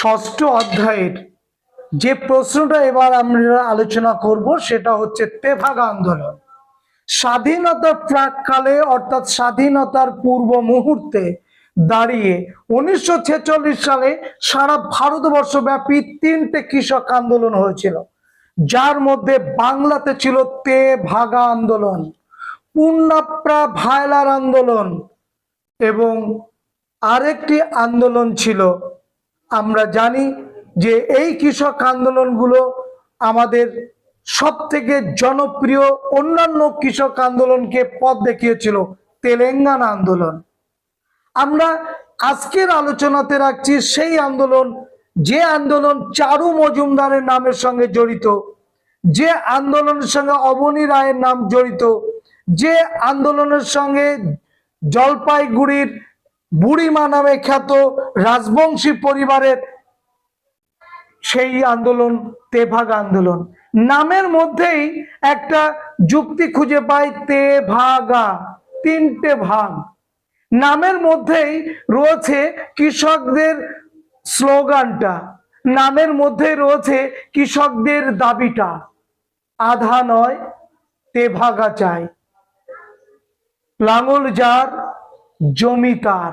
ষষ্ঠ অধ্যায়ের যে প্রশ্নটা এবার আমরা আলোচনা করব সেটা হচ্ছে তেভাগা আন্দোলন। স্বাধীনতার প্রাককালে অর্থাৎ স্বাধীনতার পূর্ব মুহূর্তে দাঁড়িয়ে 1946 সালে সারা ভারতবর্ষ ব্যাপী 3টে কৃষক আন্দোলন হয়েছিল, যার মধ্যে বাংলাতে ছিল তেভাগা আন্দোলন, পুন্নাপ্রা ভায়লার আন্দোলন এবং আরেকটি আন্দোলন ছিল। আমরা জানি যে এই কৃষক আন্দোলনগুলো আমাদের সব থেকে জনপ্রিয় অন্যান্য কৃষক আন্দোলনকে পথ দেখিয়েছিল তেলেঙ্গানা আন্দোলন। আমরা আজকের আলোচনাতে রাখছি সেই আন্দোলন, যে আন্দোলন চারু মজুমদারের নামের সঙ্গে জড়িত, যে আন্দোলনের সঙ্গে অবনী রায়ের নাম জড়িত, যে আন্দোলনের সঙ্গে জলপাইগুড়ির বুড়িমা নামে খ্যাত রাজবংশী পরিবারের সেই আন্দোলন তেভাগা আন্দোলন। নামের মধ্যেই একটা যুক্তি খুঁজে পাই, তেভাগা, 3টে ভাগ। নামের মধ্যেই রয়েছে কৃষকদের স্লোগানটা, নামের মধ্যে রয়েছে কৃষকদের দাবিটা, আধা নয় তেভাগা চাই, লাঙল যার জমি তার।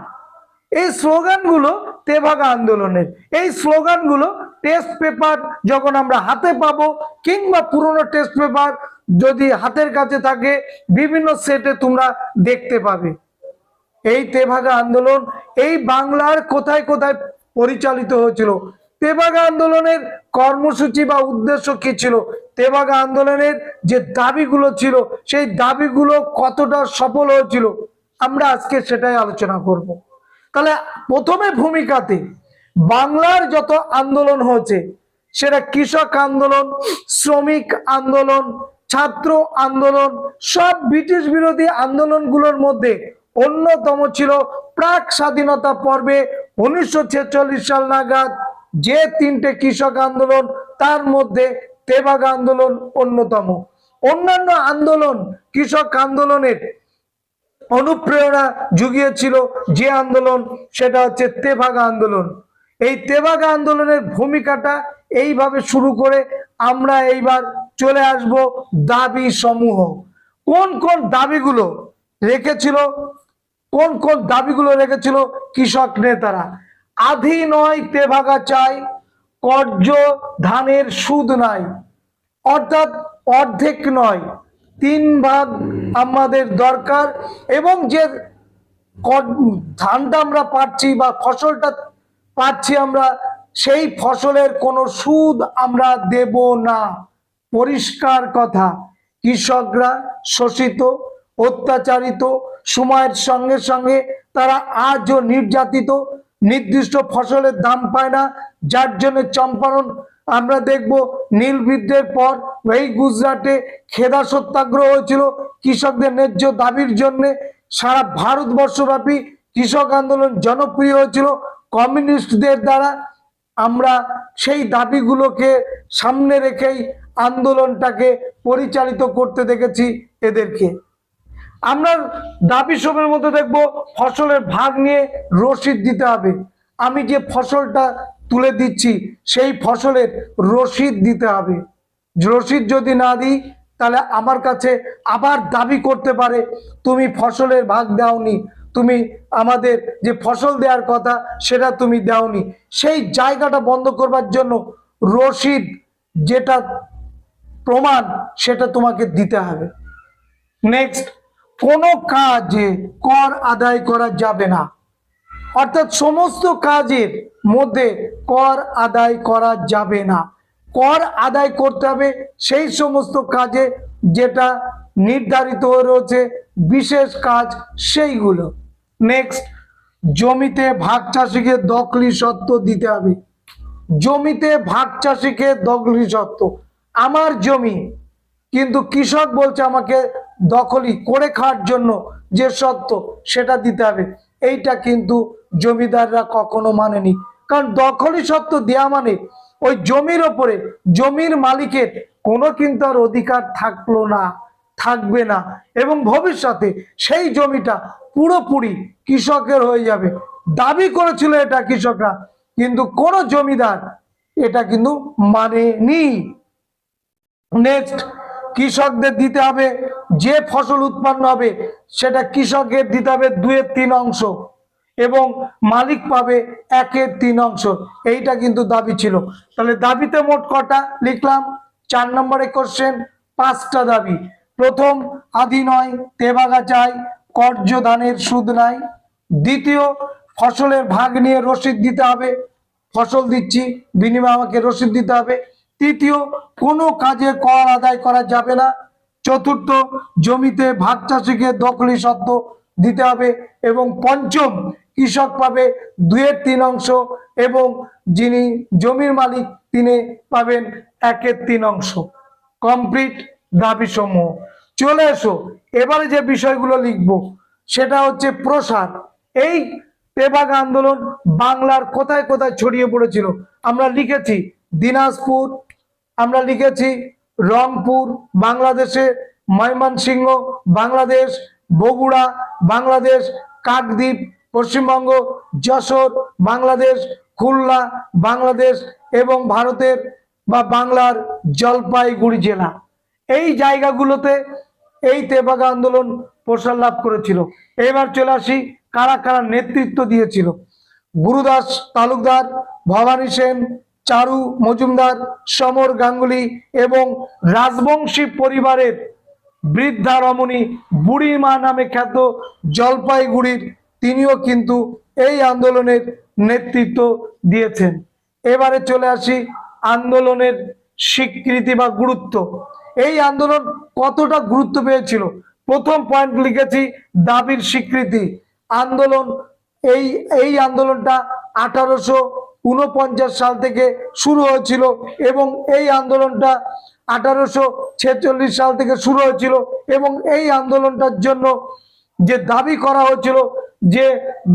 এই স্লোগানগুলো তেভাগা আন্দোলনের। এই স্লোগানগুলো টেস্ট পেপার যখন আমরা হাতে পাবো, কিংবা পুরনো টেস্ট পেপার যদি হাতের কাছে থাকে, বিভিন্ন সেটে তোমরা দেখতে পাবে। এই তেভাগা আন্দোলন এই বাংলার কোথায় কোথায় পরিচালিত হয়েছিল, তেভাগা আন্দোলনের কর্মসূচি বা উদ্দেশ্য কি ছিল, তেভাগা আন্দোলনের যে দাবিগুলো ছিল সেই দাবিগুলো কতটা সফল হয়েছিল, আমরা আজকে সেটাই আলোচনা করব। তাহলে প্রথমে ভূমিকাতে বাংলার যত আন্দোলন হয়েছে সেটা কৃষক আন্দোলন, শ্রমিক আন্দোলন, ছাত্র আন্দোলন, সব ব্রিটিশ বিরোধী আন্দোলনগুলোর মধ্যে অন্যতম ছিল প্রাক স্বাধীনতা পর্বে 1946 সাল নাগাদ যে 3টে কৃষক আন্দোলন, তার মধ্যে তেভাগা আন্দোলন অন্যতম। অন্যান্য আন্দোলন কৃষক আন্দোলনের অনুপ্রেরণা জুগিয়েছিল যে আন্দোলন, সেটা হচ্ছে তেভাগা আন্দোলন। এই তেভাগা আন্দোলনের ভূমিকাটা এইভাবে শুরু করে আমরা এইবার চলে আসব দাবি সমূহ। কোন কোন দাবিগুলো রেখেছিল, কোন কোন দাবিগুলো রেখেছিল কৃষক নেতারা? আধি নয় তেভাগা চাই, কর্য ধানের সুদ নাই, অর্থাৎ অর্ধেক নয় 3 ভাগ আমাদের দরকার, এবং যে ধানটা আমরা পাচ্ছি বা ফসলটা পাচ্ছি আমরা, সেই ফসলের কোনো সুদ আমরা দেব না। পরিষ্কার কথা, কৃষকরা শোষিত, অত্যাচারিত, সময়ের সঙ্গে সঙ্গে তারা আজও নির্যাতিত, নির্দিষ্ট ফসলের দাম পায় না, যার জন্য চম্পারণ আমরা দেখব নীল বিদ্রোহের পর এই গুজরাটে খেদা সত্যাগ্রহ হয়েছিল কৃষকদের ন্যায্য দাবির জন্য। সারা ভারতবর্ষব্যাপী কৃষক আন্দোলন জনপ্রিয় হয়েছিল কমিউনিস্টদের দ্বারা। আমরা সেই দাবিগুলোকে সামনে রেখেই আন্দোলনটাকে পরিচালিত করতে দেখেছি এদেরকে। আমরা দাবি সমূহের মধ্যে দেখব ফসলের ভাগ নিয়ে রসিদ দিতে হবে। আমি যে ফসলটা তুলে দিচ্ছি সেই ফসলের রসিদ দিতে হবে। রসিদ যদি না দিই তাহলে আমার কাছে আবার দাবি করতে পারে তুমি ফসলের ভাগ দাওনি, তুমি আমাদের যে ফসল দেওয়ার কথা সেটা তুমি দাওনি। সেই জায়গাটা বন্ধ করবার জন্য রসিদ, যেটা প্রমাণ, সেটা তোমাকে দিতে হবে। নেক্সট, কোনো কাজে কর আদায় করা যাবে না, অর্থাৎ সমস্ত কাজের মধ্যে কর আদায় করা যাবে না। কর আদায় করতে হবে সেই সমস্ত কাজে যেটা নির্ধারিত রয়েছে বিশেষ কাজ, সেইগুলো। নেক্সট, জমিতে ভাগ চাষিকে দখলি সত্ত্ব দিতে হবে। জমিতে ভাগ চাষিকে দখলি সত্ত্ব, আমার জমি কিন্তু কৃষক বলছে আমাকে দখলি করে খাওয়ার জন্য যে সত্ত্ব সেটা দিতে হবে, এইটা কিন্তু জমিদাররা কখনো মানেনি। কারণ দখলি সত্ত্ব দেওয়া মানে ওই জমির ওপরে জমির মালিকের কোনো কিন্তু আর অধিকার থাকলো না, থাকবে না, এবং ভবিষ্যতে সেই জমিটা পুরোপুরি কৃষকের হয়ে যাবে। দাবি করেছিল এটা কৃষকরা, কিন্তু কোন জমিদার এটা কিন্তু মানেনি। নেক্সট, কৃষকদের দিতে হবে, যে ফসল উৎপন্ন হবে সেটা কৃষকের দিতে হবে 2/3 অংশ এবং মালিক পাবে 1/3 অংশ। এইটা কিন্তু দাবি ছিল। তাহলে দাবিতে মোট কটা লিখলাম? 4 নম্বরে কোশ্চেন 5টা দাবি। প্রথম, আধি নয় তেভাগা চাই, কর্য ধানের সুদ নাই। দ্বিতীয়, ফসলের ভাগ নিয়ে রসিদ দিতে হবে, ফসল দিচ্ছি বিনিময়ে আমাকে রসিদ দিতে হবে। তৃতীয়, কোনো কাজে কর আদায় করা যাবে না। চতুর্থ, জমিতে ভাগ চাষিকে দখলি সত্ত্ব দিতে হবে। এবং পঞ্চম, কৃষক পাবে 2/3 অংশ এবং যিনি জমির মালিক তিনি পাবেন 1/3 অংশ। কমপ্লিট দাবি সমূহ। চলে এসো এবারে যে বিষয়গুলো লিখবো সেটা হচ্ছে প্রসার। এই তেভাগা আন্দোলন বাংলার কোথায় কোথায় ছড়িয়ে পড়েছিল? আমরা লিখেছি দিনাজপুর, আমরা লিখেছি রংপুর বাংলাদেশে, ময়মনসিংহ বাংলাদেশ, বগুড়া বাংলাদেশ, কাকদ্বীপ পশ্চিমবঙ্গ, যশোর বাংলাদেশ, খুলনা বাংলাদেশ এবং ভারতের বা বাংলার জলপাইগুড়ি জেলা। এই জায়গাগুলোতে এই তেভাগা আন্দোলন প্রসার লাভ করেছিল। এবার চলে আসি কারা কারা নেতৃত্ব দিয়েছিল। গুরুদাস তালুকদার, ভবানী সেন, চারু মজুমদার, সমর গাঙ্গুলি এবং রাজবংশী পরিবারের বৃদ্ধা রমণী বুড়িমা নামে খ্যাত জলপাইগুড়ির তিনিও কিন্তু এই আন্দোলনের নেতৃত্ব দিয়েছেন। এবারে চলে আসি আন্দোলনের স্বীকৃতি বা গুরুত্ব। এই আন্দোলন কতটা গুরুত্ব পেয়েছিল? প্রথম পয়েন্ট লিখেছি দাবির স্বীকৃতি। আন্দোলন এই আন্দোলনটা 1849 সাল থেকে শুরু হয়েছিল এবং এই আন্দোলনটা 1846 সাল থেকে শুরু হয়েছিল এবং এই আন্দোলনটার জন্য যে দাবি করা হয়েছিল, যে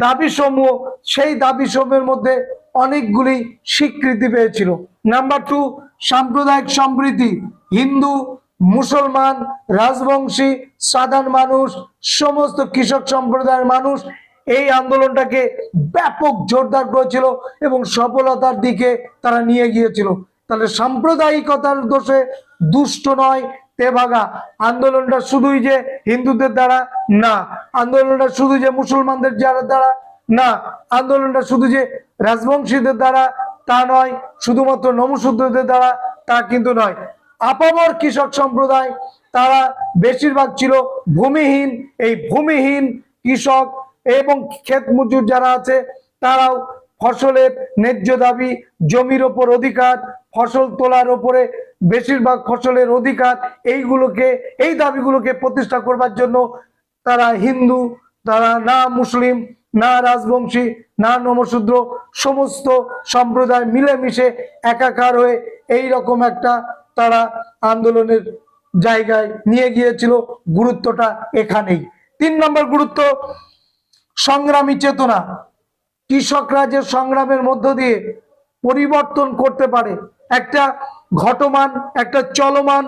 দাবি সমূহ, সেই দাবি সমূহের মধ্যে অনেকগুলি স্বীকৃতি পেয়েছিল। নাম্বার 2, সাম্প্রদায়িক সম্প্রীতি। হিন্দু, মুসলমান, রাজবংশী, সাধারণ মানুষ, সমস্ত কৃষক সম্প্রদায়ের মানুষ এই আন্দোলনটাকে ব্যাপক জোরদার করেছিল এবং সফলতার দিকে তারা নিয়ে গিয়েছিল। তাহলে সাম্প্রদায়িকতার দোষে দুষ্ট নয় তেভাগা। আন্দোলনটা শুধুই যে হিন্দুদের দ্বারা না, আন্দোলনটা শুধু যে মুসলমানদের দ্বারা না, আন্দোলনটা শুধু যে রাজবংশীদের দ্বারা তা নয়, শুধুমাত্র নমশূদ্রদের দ্বারা তা কিন্তু নয়। আপামর কৃষক সম্প্রদায় তারা বেশিরভাগ ছিল ভূমিহীন। এই ভূমিহীন কৃষক এবং ক্ষেত মজুর যারা আছে তারাও ফসলের ন্যায্য দাবি, জমির ওপর অধিকার, ফসল তোলার ওপরে বেশিরভাগ ফসলের অধিকার, এই দাবিগুলোকে প্রতিষ্ঠা করবার জন্য তারা হিন্দু, তারা না মুসলিম, না রাজবংশী, না নমশূদ্র, সমস্ত সম্প্রদায় মিলেমিশে একাকার হয়ে এই রকম একটা তারা আন্দোলনের জায়গায় নিয়ে গিয়েছিল। গুরুত্বটা এখানেই। 3 নম্বর গুরুত্ব, সংগ্রামী চেতনা। কৃষকরা যে সংগ্রামের মধ্য দিয়ে পরিবর্তন করতে পারে, একটা ঘটমান, একটা চলমান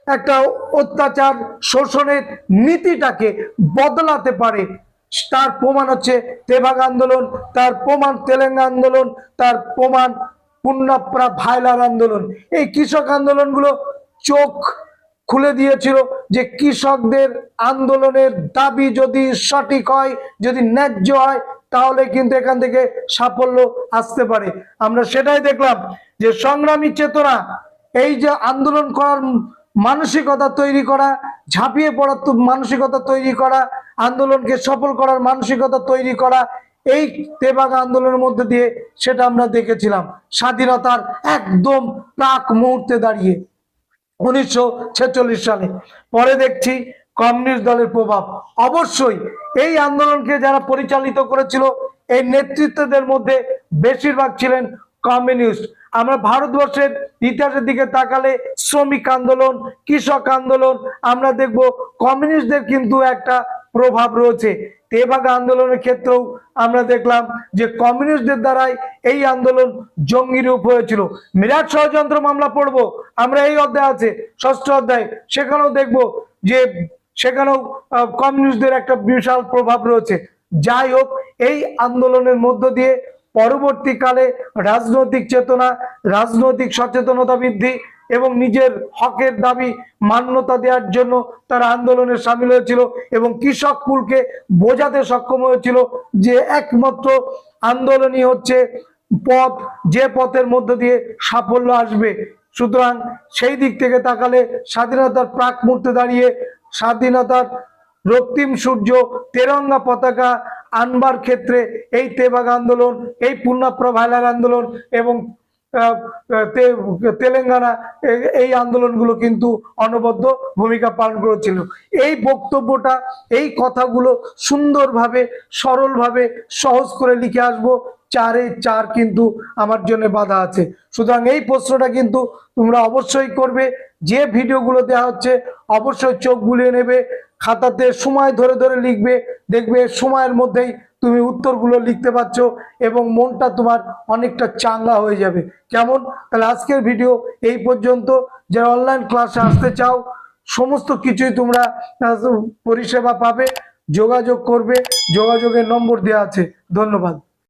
একটা অত্যাচার শোষণের নীতিটাকে বদলাতে পারে, তার প্রমাণ হচ্ছে তেভাগা আন্দোলন, তার প্রমাণ তেলেঙ্গা আন্দোলন, তার প্রমাণ পুন্নাপ্রা ভাইলার আন্দোলন। এই কৃষক আন্দোলনগুলো চোখ খুলে দিয়েছিল যে কৃষকদের আন্দোলনের দাবি যদি সঠিক হয়, যদি ন্যায্য হয়, তাহলে কিন্তু এখান থেকে সাফল্য আসতে পারে। আমরা সেটাই দেখলাম যে সংগ্রামী চেতনা, এই যে আন্দোলন করার মানসিকতা তৈরি করা, ঝাঁপিয়ে পড়ার মানসিকতা তৈরি করা, আন্দোলনকে সফল করার মানসিকতা তৈরি করা, এই তেভাগা আন্দোলনের মধ্যে দিয়ে সেটা আমরা দেখেছিলাম স্বাধীনতার একদম প্রাক মুহূর্তে দাঁড়িয়ে 1946 সালে। পরে দেখছি কমিউনিস্ট দলের প্রভাব। অবশ্যই এই আন্দোলনকে যারা পরিচালিত করেছিল এই নেতৃত্বদের মধ্যে বেশিরভাগ ছিলেন কমিউনিস্ট। আমরা ভারতবর্ষের ইতিহাসের দিকে তাকালে শ্রমিক আন্দোলন, কৃষক আন্দোলন, আমরা দেখব কমিউনিস্টদের কিন্তু একটা প্রভাব রয়েছে। তেভাগা আন্দোলনের ক্ষেত্রেও আমরা দেখলাম যে কমিউনিস্টদের দ্বারাই এই আন্দোলন জঙ্গি রূপ হয়েছিল। মিরাট ষড়যন্ত্র মামলা পড়বো আমরা, এই অধ্যায় আছে 6ষ্ঠ অধ্যায়, সেখানেও দেখব যে সেখানেও কমিউনিস্টদের একটা বিশাল প্রভাব রয়েছে। যাই হোক, এই আন্দোলনের মধ্য দিয়ে পরবর্তীকালে রাজনৈতিক চেতনা, রাজনৈতিক সচেতনতা বৃদ্ধি এবং নিজের হকের দাবি মান্যতা দেওয়ার জন্য তারা আন্দোলনে সামিল হয়েছিল এবং কৃষক কুলকে বোঝাতে সক্ষম হয়েছিল যে একমাত্র আন্দোলনই হচ্ছে পথ, যে পথের মধ্য দিয়ে সাফল্য আসবে। সুতরাং সেই দিক থেকে তাকালে স্বাধীনতার প্রাক মুহূর্তে দাঁড়িয়ে স্বাধীনতার রক্তিম সূর্য তেরঙ্গা পতাকা আনবার ক্ষেত্রে এই তেভাগা আন্দোলন, এই পুণ্যপ্রা ভাইলার আন্দোলন এবং তেলেঙ্গানা এই আন্দোলনগুলো কিন্তু অনবদ্য ভূমিকা পালন করেছিল। এই বক্তব্যটা, এই কথাগুলো সুন্দরভাবে সরলভাবে সহজ করে লিখে আসবো, 4-এ 4 কিন্তু আমার জন্য বাধা আছে। সুতরাং এই প্রশ্নটা কিন্তু তোমরা অবশ্যই করবে। যে ভিডিওগুলো দেওয়া হচ্ছে অবশ্যই চোখ বুলিয়ে নেবে, খাতাতে সময় ধরে ধরে লিখবে, দেখবে সময়ের মধ্যেই তুমি উত্তরগুলো লিখতে পারছো এবং মনটা তোমার অনেকটা চাঙ্গা হয়ে যাবে। কেমন? তাহলে আজকের ভিডিও এই পর্যন্ত। যারা অনলাইন ক্লাসে আসতে চাও সমস্ত কিছুই তোমরা পরিষেবা পাবে, যোগাযোগ করবে, যোগাযোগের নম্বর দেওয়া আছে। ধন্যবাদ।